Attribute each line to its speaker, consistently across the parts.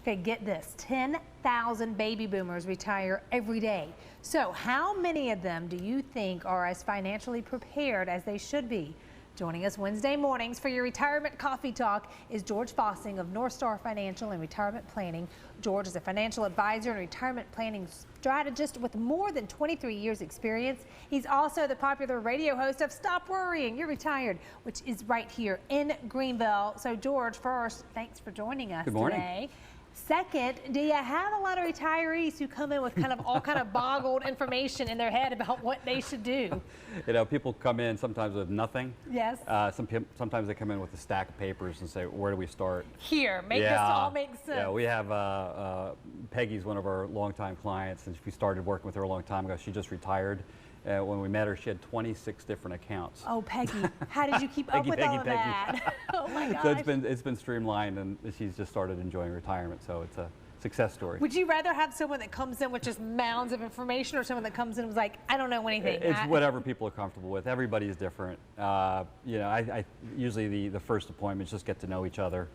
Speaker 1: Okay, get this, 10,000 baby boomers retire every day. So how many of them do you think are as financially prepared as they should be? Joining us Wednesday mornings for your retirement coffee talk is George Fossing of North Star Financial and Retirement Planning. George is a financial advisor and retirement planning strategist with more than 23 years experience. He's also the popular radio host of Stop Worrying, You're Retired, which is right here in Greenville. So George, first, thanks for joining us today. Second, do you have a lot of retirees who come in with kind of all kind of boggled information in their head about what they should do?
Speaker 2: You know, people come in sometimes with nothing.
Speaker 1: Yes.
Speaker 2: Sometimes they come in with a stack of papers and say, where do we start?
Speaker 1: Here, make this all make sense.
Speaker 2: Yeah, we have Peggy's one of our longtime clients, and we started working with her a long time ago. She just retired. When we met her, she had 26 different accounts.
Speaker 1: Oh, Peggy, how did you keep up with all of that? Oh my gosh.
Speaker 2: So it's been streamlined, and she's just started enjoying retirement. So it's a success story.
Speaker 1: Would you rather have someone that comes in with just mounds of information, or someone that comes in and was like, I don't know anything?
Speaker 2: It's whatever people are comfortable with. Everybody's different. You know, I usually the first appointments just get to know each other.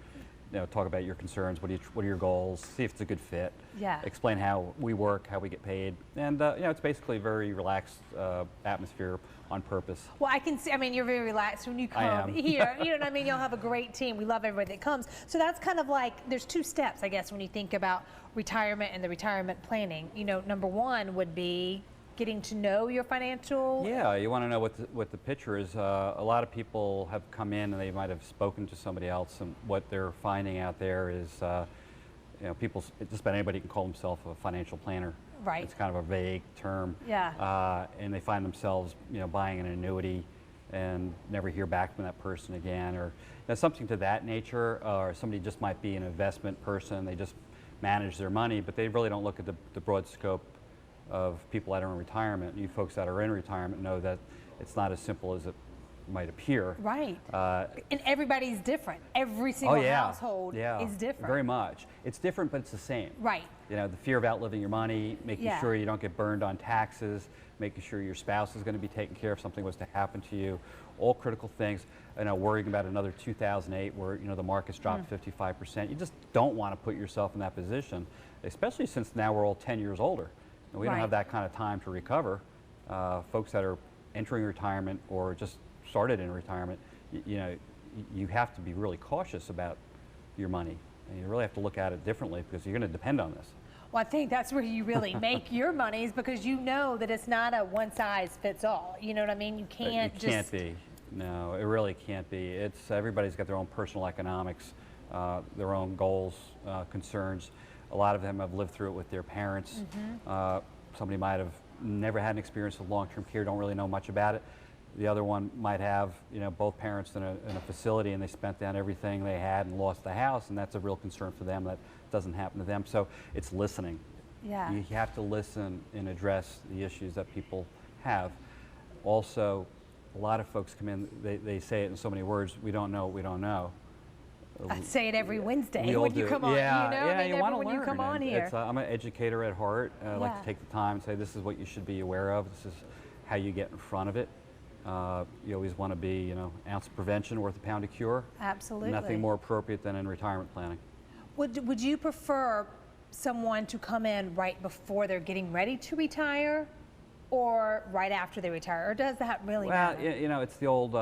Speaker 2: You know, talk about your concerns, what are your goals, see if it's a good fit.
Speaker 1: Yeah.
Speaker 2: Explain how we work, how we get paid, and you know, it's basically a very relaxed atmosphere on purpose.
Speaker 1: Well, I can see, I mean, you're very relaxed when you come here. You know what I mean? You'll have a great team. We love everybody that comes. So that's kind of like, there's two steps, I guess, when you think about retirement and the retirement planning. You know, number one would be getting to know your financial.
Speaker 2: Yeah, you want to know what the picture is. A lot of people have come in and they might have spoken to somebody else, and what they're finding out there is, you know, just about anybody can call themselves a financial planner.
Speaker 1: Right.
Speaker 2: It's kind of a vague term.
Speaker 1: Yeah.
Speaker 2: And they find themselves, you know, buying an annuity and never hear back from that person again, or you know, something to that nature. Or somebody just might be an investment person. They just manage their money, but they really don't look at the broad scope of people that are in retirement. You folks that are in retirement know that it's not as simple as it might appear.
Speaker 1: Right. And everybody's different. Every single household is different.
Speaker 2: Very much. It's different, but it's the same.
Speaker 1: Right.
Speaker 2: You know, the fear of outliving your money, making sure you don't get burned on taxes, making sure your spouse is going to be taken care of if something was to happen to you, all critical things. You know, worrying about another 2008 where, you know, the market's dropped 55%. You just don't want to put yourself in that position, especially since now we're all 10 years older. And we don't have that kind of time to recover. Folks that are entering retirement or just started in retirement, you know, you have to be really cautious about your money. And you really have to look at it differently because you're going to depend on this.
Speaker 1: Well, I think that's where you really make your monies, because you know that it's not a one size fits all. You know what I mean? You can't
Speaker 2: It can't be. No, it really can't be. It's everybody's got their own personal economics, their own goals, concerns. A lot of them have lived through it with their parents. Somebody might have never had an experience with long-term care, don't really know much about it. The other one might have, you know, both parents in a facility, and they spent down everything they had and lost the house, and that's a real concern for them. That doesn't happen to them. So it's listening.
Speaker 1: Yeah.
Speaker 2: You have to listen and address the issues that people have. Also, a lot of folks come in, they say it in so many words, we don't know what we don't know.
Speaker 1: I say it every Wednesday
Speaker 2: when
Speaker 1: you come on.
Speaker 2: Yeah,
Speaker 1: you know,
Speaker 2: yeah, you want to
Speaker 1: when
Speaker 2: learn.
Speaker 1: You come on here.
Speaker 2: I'm an educator at heart. I like to take the time and say this is what you should be aware of. This is how you get in front of it. You always want to be, you know, ounce of prevention worth a pound of cure.
Speaker 1: Absolutely.
Speaker 2: Nothing more appropriate than in retirement planning.
Speaker 1: Would you prefer someone to come in right before they're getting ready to retire, or right after they retire, or does that really matter?
Speaker 2: Well, you know, it's the old,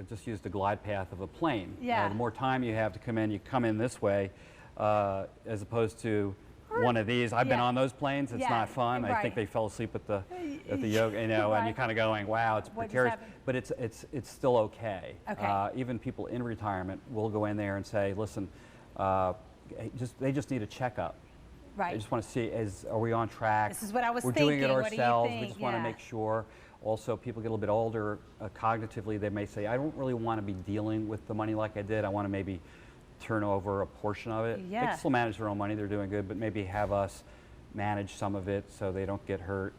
Speaker 2: just use the glide path of a plane.
Speaker 1: Yeah.
Speaker 2: The more time you have to come in, you come in this way, as opposed to one of these. I've been on those planes. It's not fun. I think they fell asleep at the yoga, you know, and you're kind of going, wow, it's precarious. But it's still okay. Even people in retirement will go in there and say, listen, they just need a checkup.
Speaker 1: Right.
Speaker 2: I just want to see, are we on track?
Speaker 1: This is what I was
Speaker 2: thinking. We're doing it ourselves. We just want to make sure. Also, people get a little bit older, cognitively, they may say, I don't really want to be dealing with the money like I did. I want to maybe turn over a portion of it. They can still manage their own money, they're doing good, but maybe have us manage some of it so they don't get hurt.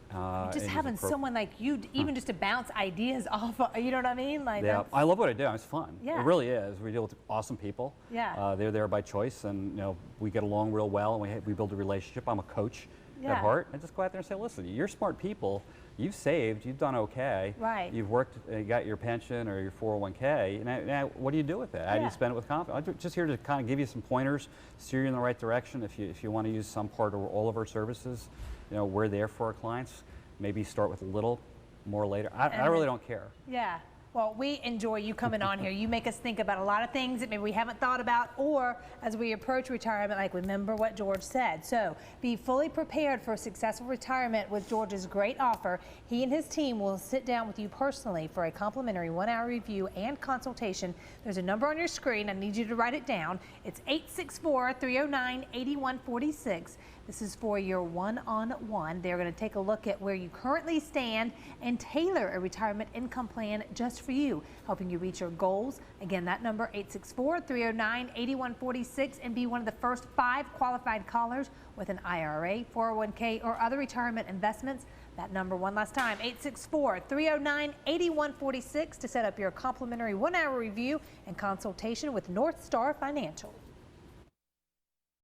Speaker 1: Just having someone like you, even just to bounce ideas off of, you know what I mean? Like,
Speaker 2: yeah, I love what I do. It's fun.
Speaker 1: Yeah.
Speaker 2: It really is. We deal with awesome people.
Speaker 1: Yeah.
Speaker 2: They're there by choice, and you know, we get along real well, and we build a relationship. I'm a coach
Speaker 1: Yeah.
Speaker 2: heart, and just go out there and say, listen, you're smart people. You've saved. You've done okay.
Speaker 1: Right.
Speaker 2: You've worked, you got your pension or your 401k. Now, what do you do with that? How do
Speaker 1: Yeah.
Speaker 2: you spend it with confidence? I'm just here to kind of give you some pointers, steer you in the right direction. If you want to use some part or all of our services, we're there for our clients. Maybe start with a little, more later. I really don't care.
Speaker 1: Yeah. Well, we enjoy you coming on here. You make us think about a lot of things that maybe we haven't thought about, or as we approach retirement, like remember what George said. So be fully prepared for a successful retirement with George's great offer. He and his team will sit down with you personally for a complimentary 1-hour review and consultation. There's a number on your screen. I need you to write it down. It's 864-309-8146. This is for your one-on-one. They're going to take a look at where you currently stand and tailor a retirement income plan just for you, helping you reach your goals. Again, that number 864-309-8146, and be one of the first 5 qualified callers with an IRA, 401k, or other retirement investments. That number one last time, 864-309-8146, to set up your complimentary 1-hour review and consultation with North Star Financial.